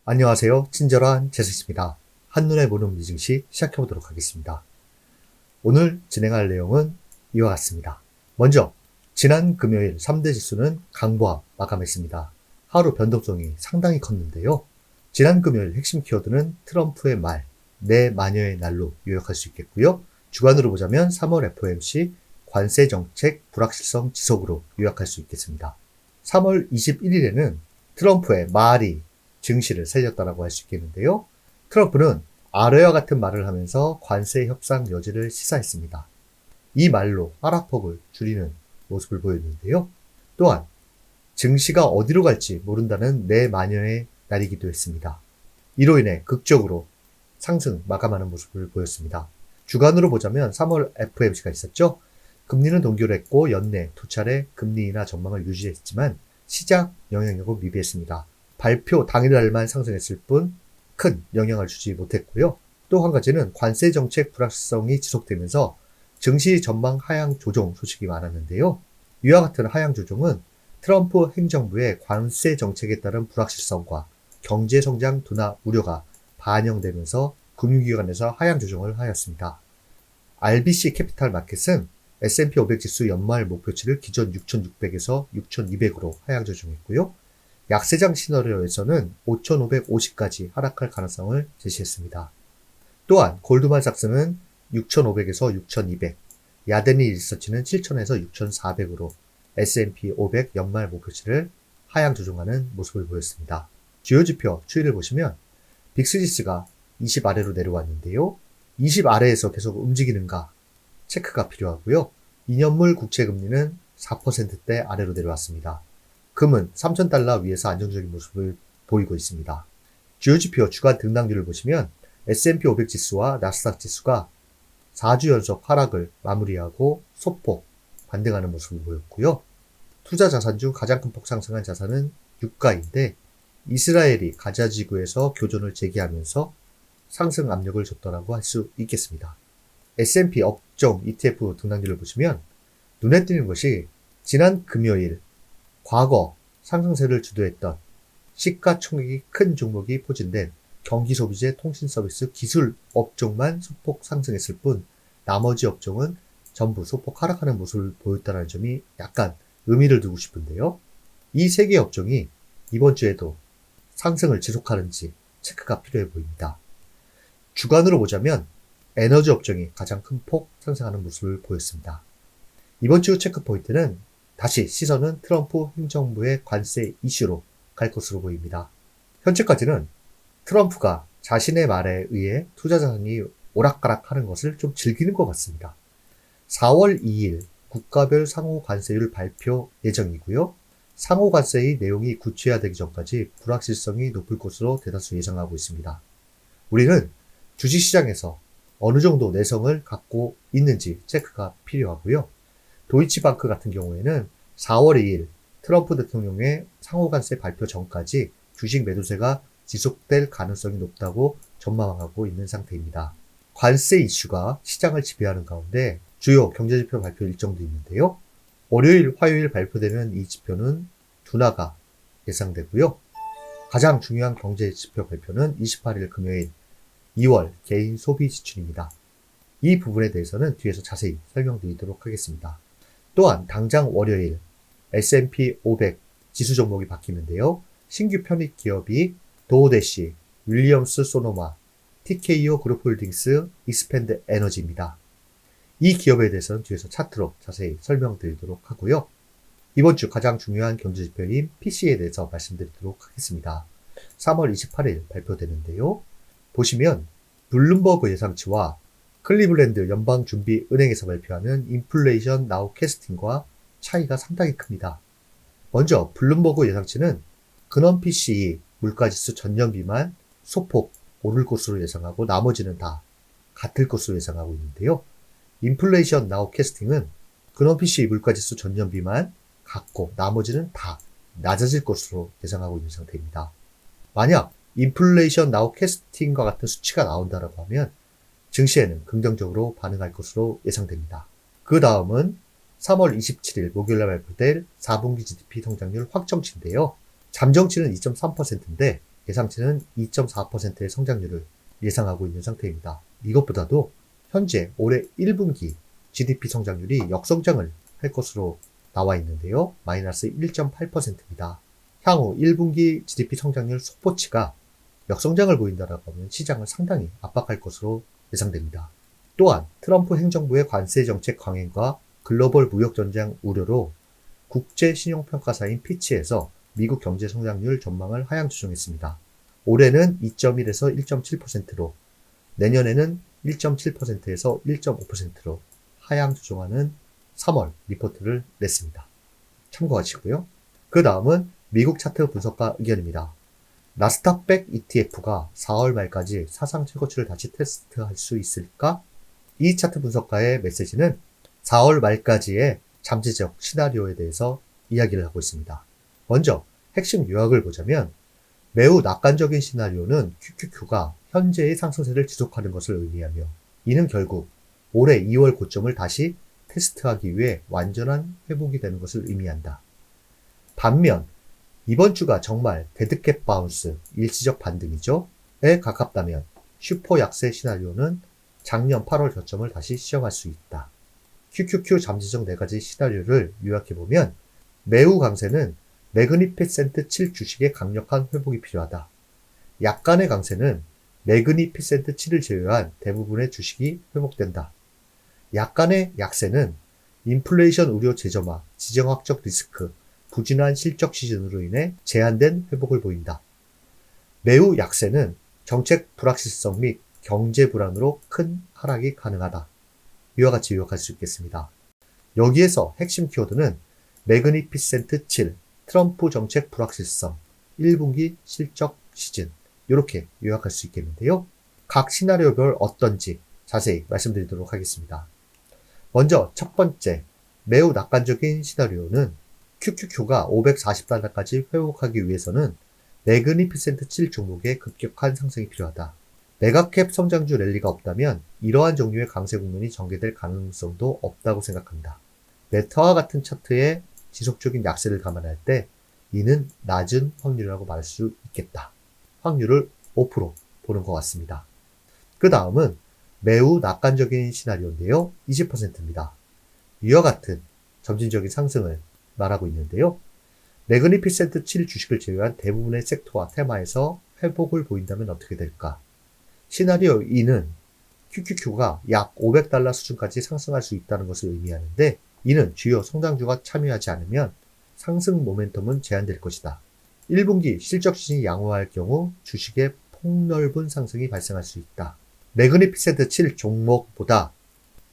안녕하세요. 친절한 제스입니다. 한눈에 보는 미증시 시작해보도록 하겠습니다. 오늘 진행할 내용은 이와 같습니다. 먼저 지난 금요일 3대 지수는 강보합 마감했습니다. 하루 변동성이 상당히 컸는데요. 지난 금요일 핵심 키워드는 트럼프의 말, 내 마녀의 날로 요약할 수 있겠고요. 주간으로 보자면 3월 FOMC 관세 정책 불확실성 지속으로 요약할 수 있겠습니다. 3월 21일에는 트럼프의 말이 증시를 살렸다라고 할 수 있겠는데요. 트럼프는 아래와 같은 말을 하면서 관세 협상 여지를 시사했습니다. 이 말로 하락폭을 줄이는 모습을 보였는데요. 또한 증시가 어디로 갈지 모른다는 내 마녀의 날이기도 했습니다. 이로 인해 극적으로 상승 마감하는 모습을 보였습니다. 주간으로 보자면 3월 FOMC가 있었죠. 금리는 동결했고 연내 두 차례 금리 인하 전망을 유지했지만 시장 영향력은 미비했습니다. 발표 당일날만 상승했을 뿐 큰 영향을 주지 못했고요. 또 한 가지는 관세 정책 불확실성이 지속되면서 증시 전망 하향 조정 소식이 많았는데요. 이와 같은 하향 조정은 트럼프 행정부의 관세 정책에 따른 불확실성과 경제 성장 둔화 우려가 반영되면서 금융기관에서 하향 조정을 하였습니다. RBC 캐피탈 마켓은 S&P 500 지수 연말 목표치를 기존 6,600에서 6,200으로 하향 조정했고요. 약세장 시나리오에서는 5,550까지 하락할 가능성을 제시했습니다. 또한 골드만삭스는 6,500에서 6,200, 야데니 리서치는 7,000에서 6,400으로 S&P 500 연말 목표치를 하향 조정하는 모습을 보였습니다. 주요 지표 추이를 보시면 빅스지수가 20 아래로 내려왔는데요. 20 아래에서 계속 움직이는가 체크가 필요하고요. 2년물 국채금리는 4%대 아래로 내려왔습니다. 금은 3,000달러 위에서 안정적인 모습을 보이고 있습니다. 주요 지표 주간 등락률을 보시면 S&P 500 지수와 나스닥 지수가 4주 연속 하락을 마무리하고 소폭 반등하는 모습을 보였고요. 투자 자산 중 가장 큰 폭 상승한 자산은 유가인데 이스라엘이 가자 지구에서 교전을 재개하면서 상승 압력을 줬다라고 할 수 있겠습니다. S&P 업종 ETF 등락률을 보시면 눈에 띄는 것이 지난 금요일 과거 상승세를 주도했던 시가총액이 큰 종목이 포진된 경기소비재 통신서비스 기술 업종만 소폭 상승했을 뿐 나머지 업종은 전부 소폭 하락하는 모습을 보였다는 점이 약간 의미를 두고 싶은데요. 이 세 개의 업종이 이번 주에도 상승을 지속하는지 체크가 필요해 보입니다. 주간으로 보자면 에너지 업종이 가장 큰 폭 상승하는 모습을 보였습니다. 이번 주 체크 포인트는 다시 시선은 트럼프 행정부의 관세 이슈로 갈 것으로 보입니다. 현재까지는 트럼프가 자신의 말에 의해 투자 자산이 오락가락하는 것을 좀 즐기는 것 같습니다. 4월 2일 국가별 상호 관세율 발표 예정이고요. 상호 관세의 내용이 구체화되기 전까지 불확실성이 높을 것으로 대다수 예상하고 있습니다. 우리는 주식시장에서 어느 정도 내성을 갖고 있는지 체크가 필요하고요. 도이치방크 같은 경우에는 4월 2일 트럼프 대통령의 상호관세 발표 전까지 주식 매도세가 지속될 가능성이 높다고 전망하고 있는 상태입니다. 관세 이슈가 시장을 지배하는 가운데 주요 경제지표 발표 일정도 있는데요. 월요일, 화요일 발표되는 이 지표는 둔화가 예상되고요. 가장 중요한 경제지표 발표는 28일 금요일 2월 개인 소비 지출입니다. 이 부분에 대해서는 뒤에서 자세히 설명드리도록 하겠습니다. 또한 당장 월요일 S&P 500 지수 종목이 바뀌는데요. 신규 편입 기업이 도우대시, 윌리엄스 소노마, TKO 그룹홀딩스, 익스펜드 에너지입니다. 이 기업에 대해서는 뒤에서 차트로 자세히 설명드리도록 하고요. 이번 주 가장 중요한 경제지표인 PC에 대해서 말씀드리도록 하겠습니다. 3월 28일 발표되는데요. 보시면 블룸버그 예상치와 클리블랜드 연방준비은행에서 발표하는 인플레이션 나우 캐스팅과 차이가 상당히 큽니다. 먼저 블룸버그 예상치는 근원 PCE 물가지수 전년비만 소폭 오를 것으로 예상하고 나머지는 다 같을 것으로 예상하고 있는데요. 인플레이션 나우 캐스팅은 근원 PCE 물가지수 전년비만 같고 나머지는 다 낮아질 것으로 예상하고 있는 상태입니다. 만약 인플레이션 나우 캐스팅과 같은 수치가 나온다라고 하면 증시에는 긍정적으로 반응할 것으로 예상됩니다. 그 다음은 3월 27일 목요일날 발표될 4분기 GDP 성장률 확정치인데요. 잠정치는 2.3%인데 예상치는 2.4%의 성장률을 예상하고 있는 상태입니다. 이것보다도 현재 올해 1분기 GDP 성장률이 역성장을 할 것으로 나와 있는데요. 마이너스 1.8%입니다. 향후 1분기 GDP 성장률 속보치가 역성장을 보인다라고 하면 시장을 상당히 압박할 것으로 예상됩니다. 또한 트럼프 행정부의 관세 정책 강행과 글로벌 무역 전쟁 우려로 국제 신용평가사인 피치에서 미국 경제 성장률 전망을 하향 조정했습니다. 올해는 2.1에서 1.7%로, 내년에는 1.7%에서 1.5%로 하향 조정하는 3월 리포트를 냈습니다. 참고하시고요. 그 다음은 미국 차트 분석가 의견입니다. 나스닥100 ETF가 4월 말까지 사상 최고치를 다시 테스트할 수 있을까? 이 차트 분석가의 메시지는 4월 말까지의 잠재적 시나리오에 대해서 이야기를 하고 있습니다. 먼저 핵심 요약을 보자면 매우 낙관적인 시나리오는 QQQ가 현재의 상승세를 지속하는 것을 의미하며 이는 결국 올해 2월 고점을 다시 테스트하기 위해 완전한 회복이 되는 것을 의미한다. 반면 이번 주가 정말 데드캣 바운스, 일시적 반등이죠. 에 가깝다면 슈퍼 약세 시나리오는 작년 8월 저점을 다시 시정할 수 있다. QQQ 잠재적 4가지 시나리오를 요약해보면 매우 강세는 매그니피센트 7 주식의 강력한 회복이 필요하다. 약간의 강세는 매그니피센트 7을 제외한 대부분의 주식이 회복된다. 약간의 약세는 인플레이션 우려 재점화, 지정학적 리스크, 부진한 실적 시즌으로 인해 제한된 회복을 보인다. 매우 약세는 정책 불확실성 및 경제 불안으로 큰 하락이 가능하다. 이와 같이 요약할 수 있겠습니다. 여기에서 핵심 키워드는 매그니피센트 7, 트럼프 정책 불확실성, 1분기 실적 시즌 이렇게 요약할 수 있겠는데요. 각 시나리오별 어떤지 자세히 말씀드리도록 하겠습니다. 먼저 첫 번째, 매우 낙관적인 시나리오는 QQQ가 540달러까지 회복하기 위해서는 매그니피센트 7 종목의 급격한 상승이 필요하다. 메가캡 성장주 랠리가 없다면 이러한 종류의 강세 국면이 전개될 가능성도 없다고 생각한다. 메타와 같은 차트의 지속적인 약세를 감안할 때 이는 낮은 확률이라고 말할 수 있겠다. 확률을 5% 보는 것 같습니다. 그 다음은 매우 낙관적인 시나리오인데요. 20%입니다. 이와 같은 점진적인 상승을 말하고 있는데요. 매그니피센트 7 주식을 제외한 대부분의 섹터와 테마에서 회복을 보인다면 어떻게 될까? 시나리오 2는 QQQ가 약 500달러 수준까지 상승할 수 있다는 것을 의미하는데 이는 주요 성장주가 참여하지 않으면 상승 모멘텀은 제한될 것이다. 1분기 실적 시즌이 양호할 경우 주식의 폭넓은 상승이 발생할 수 있다. 매그니피센트 7 종목보다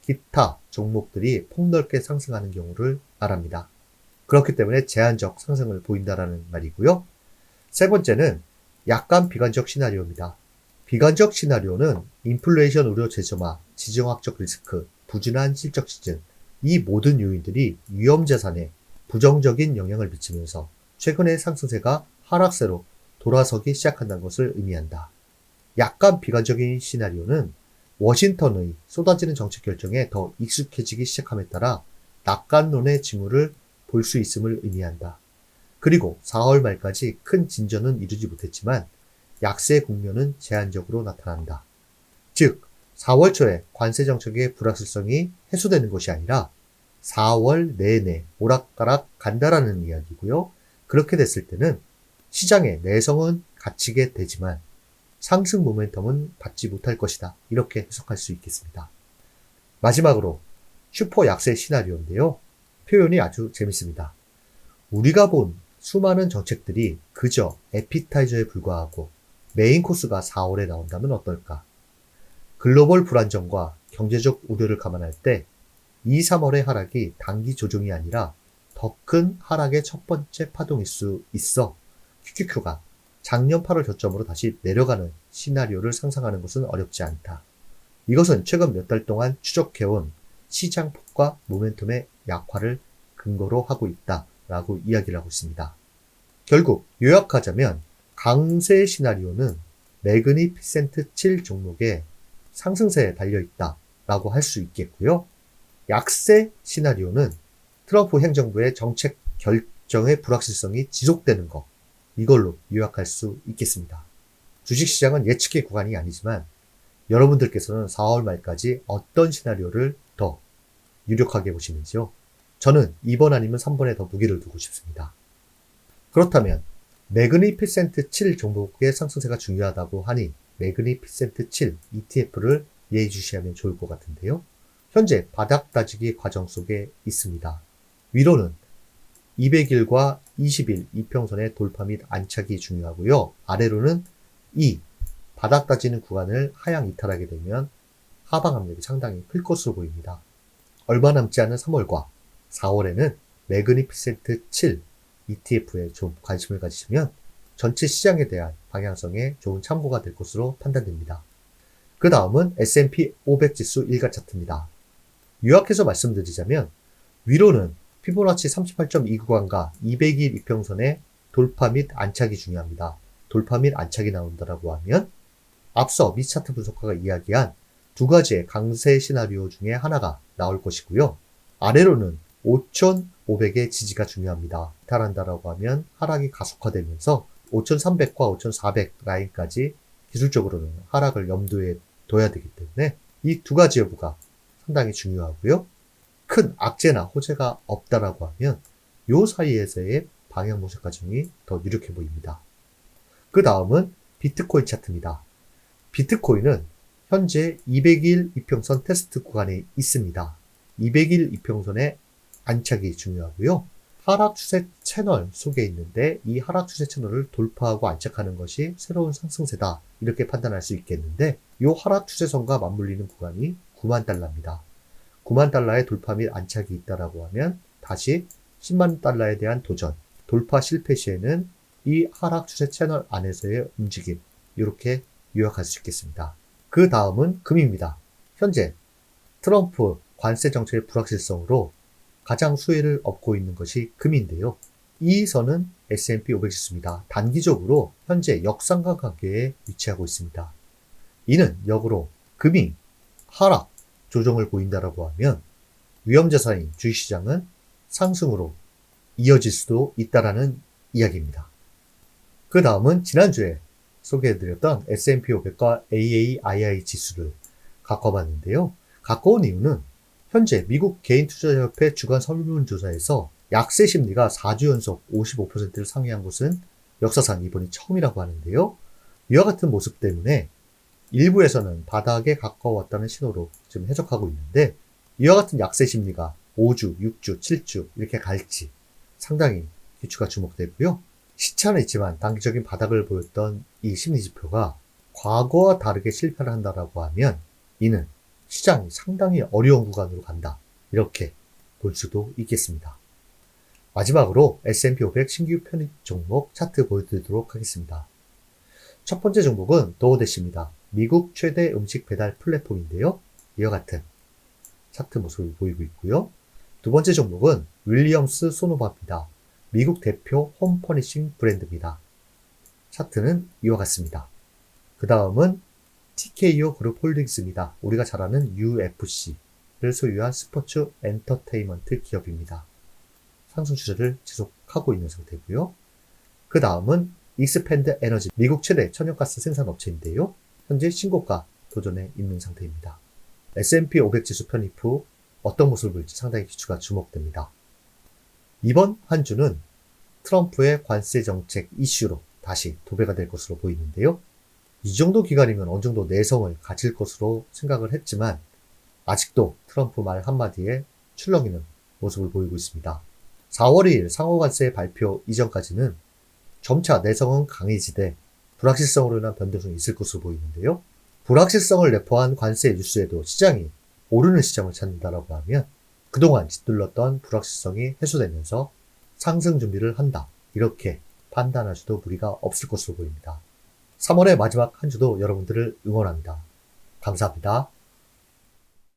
기타 종목들이 폭넓게 상승하는 경우를 말합니다. 그렇기 때문에 제한적 상승을 보인다라는 말이고요. 세 번째는 약간 비관적 시나리오입니다. 비관적 시나리오는 인플레이션 우려 재점화, 지정학적 리스크, 부진한 실적 시즌, 이 모든 요인들이 위험자산에 부정적인 영향을 미치면서 최근의 상승세가 하락세로 돌아서기 시작한다는 것을 의미한다. 약간 비관적인 시나리오는 워싱턴의 쏟아지는 정책 결정에 더 익숙해지기 시작함에 따라 낙관론의 징후를 볼 수 있음을 의미한다. 그리고 4월 말까지 큰 진전은 이루지 못했지만 약세 국면은 제한적으로 나타난다. 즉 4월 초에 관세 정책의 불확실성이 해소되는 것이 아니라 4월 내내 오락가락 간다라는 이야기고요. 그렇게 됐을 때는 시장의 내성은 갇히게 되지만 상승 모멘텀은 받지 못할 것이다. 이렇게 해석할 수 있겠습니다. 마지막으로 슈퍼 약세 시나리오인데요. 표현이 아주 재밌습니다. 우리가 본 수많은 정책들이 그저 에피타이저에 불과하고 메인 코스가 4월에 나온다면 어떨까? 글로벌 불안정과 경제적 우려를 감안할 때 2, 3월의 하락이 단기 조정이 아니라 더 큰 하락의 첫 번째 파동일 수 있어 QQQ가 작년 8월 저점으로 다시 내려가는 시나리오를 상상하는 것은 어렵지 않다. 이것은 최근 몇 달 동안 추적해온 시장 폭과 모멘텀의 약화를 근거로 하고 있다라고 이야기를 하고 있습니다. 결국 요약하자면 강세 시나리오는 매그니피센트 7 종목의 상승세에 달려있다라고 할 수 있겠고요. 약세 시나리오는 트럼프 행정부의 정책 결정의 불확실성이 지속되는 것, 이걸로 요약할 수 있겠습니다. 주식시장은 예측의 구간이 아니지만 여러분들께서는 4월 말까지 어떤 시나리오를 더 유력하게 보시는지요? 저는 2번 아니면 3번에 더 무게를 두고 싶습니다. 그렇다면 매그니피센트 7 종목의 상승세가 중요하다고 하니 매그니피센트 7 ETF를 예의주시하면 좋을 것 같은데요. 현재 바닥 다지기 과정 속에 있습니다. 위로는 200일과 20일 이평선의 돌파 및 안착이 중요하고요. 아래로는 이 바닥 다지는 구간을 하향 이탈하게 되면 하방 압력이 상당히 클 것으로 보입니다. 얼마 남지 않은 3월과 4월에는 매그니피센트 7 ETF에 좀 관심을 가지시면 전체 시장에 대한 방향성에 좋은 참고가 될 것으로 판단됩니다. 그 다음은 S&P 500 지수 일가 차트입니다. 요약해서 말씀드리자면 위로는 피보나치 38.2 구간과 200일 이평선의 돌파 및 안착이 중요합니다. 돌파 및 안착이 나온다라고 하면 앞서 미차트 분석가가 이야기한 두 가지의 강세 시나리오 중에 하나가 나올 것이고요. 아래로는 5,500의 지지가 중요합니다. 이탈한다라고 하면 하락이 가속화되면서 5,300과 5,400 라인까지 기술적으로는 하락을 염두에 둬야 되기 때문에 이 두 가지 여부가 상당히 중요하고요. 큰 악재나 호재가 없다라고 하면 요 사이에서의 방향 모색 과정이 더 유력해 보입니다. 그 다음은 비트코인 차트입니다. 비트코인은 현재 200일 이평선 테스트 구간에 있습니다. 200일 이평선의 안착이 중요하고요. 하락 추세 채널 속에 있는데 이 하락 추세 채널을 돌파하고 안착하는 것이 새로운 상승세다. 이렇게 판단할 수 있겠는데 이 하락 추세선과 맞물리는 구간이 9만 달러입니다. 9만 달러의 돌파 및 안착이 있다라고 하면 다시 10만 달러에 대한 도전, 돌파 실패 시에는 이 하락 추세 채널 안에서의 움직임, 이렇게 요약할 수 있겠습니다. 그 다음은 금입니다. 현재 트럼프 관세 정책의 불확실성으로 가장 수혜를 얻고 있는 것이 금인데요. 이 선은 S&P 500 지수입니다. 단기적으로 현재 역상각 관계에 위치하고 있습니다. 이는 역으로 금이 하락 조정을 보인다라고 하면 위험자산인 주식시장은 상승으로 이어질 수도 있다라는 이야기입니다. 그 다음은 지난주에 소개해드렸던 S&P 500과 AAII 지수를 갖고 봤는데요. 갖고 온 이유는 현재 미국 개인투자협회 주간 설문조사에서 약세 심리가 4주 연속 55%를 상회한 것은 역사상 이번이 처음이라고 하는데요. 이와 같은 모습 때문에 일부에서는 바닥에 가까웠다는 신호로 지금 해석하고 있는데 이와 같은 약세 심리가 5주, 6주, 7주 이렇게 갈지 상당히 기추가 주목되고요. 시차는 있지만 단기적인 바닥을 보였던 이 심리지표가 과거와 다르게 실패를 한다라고 하면 이는 시장이 상당히 어려운 구간으로 간다. 이렇게 볼 수도 있겠습니다. 마지막으로 S&P 500 신규 편입 종목 차트 보여드리도록 하겠습니다. 첫 번째 종목은 도어대시입니다. 미국 최대 음식 배달 플랫폼인데요. 이와 같은 차트 모습을 보이고 있고요. 두 번째 종목은 윌리엄스 소노바입니다. 미국 대표 홈 퍼니싱 브랜드입니다. 차트는 이와 같습니다. 그 다음은 TKO 그룹 홀딩스입니다. 우리가 잘 아는 UFC를 소유한 스포츠 엔터테인먼트 기업입니다. 상승 추세를 지속하고 있는 상태고요. 그 다음은 익스펜드 에너지, 미국 최대 천연가스 생산업체인데요. 현재 신고가 도전에 있는 상태입니다. S&P 500 지수 편입 후 어떤 모습을 보일지 상당히 기추가 주목됩니다. 이번 한 주는 트럼프의 관세 정책 이슈로 다시 도배가 될 것으로 보이는데요. 이 정도 기간이면 어느 정도 내성을 가질 것으로 생각을 했지만 아직도 트럼프 말 한마디에 출렁이는 모습을 보이고 있습니다. 4월 2일 상호관세 발표 이전까지는 점차 내성은 강해지되 불확실성으로 인한 변동성이 있을 것으로 보이는데요. 불확실성을 내포한 관세 뉴스에도 시장이 오르는 시장을 찾는다라고 하면 그동안 짓눌렀던 불확실성이 해소되면서 상승 준비를 한다. 이렇게 판단할 수도 무리가 없을 것으로 보입니다. 3월의 마지막 한 주도 여러분들을 응원합니다. 감사합니다.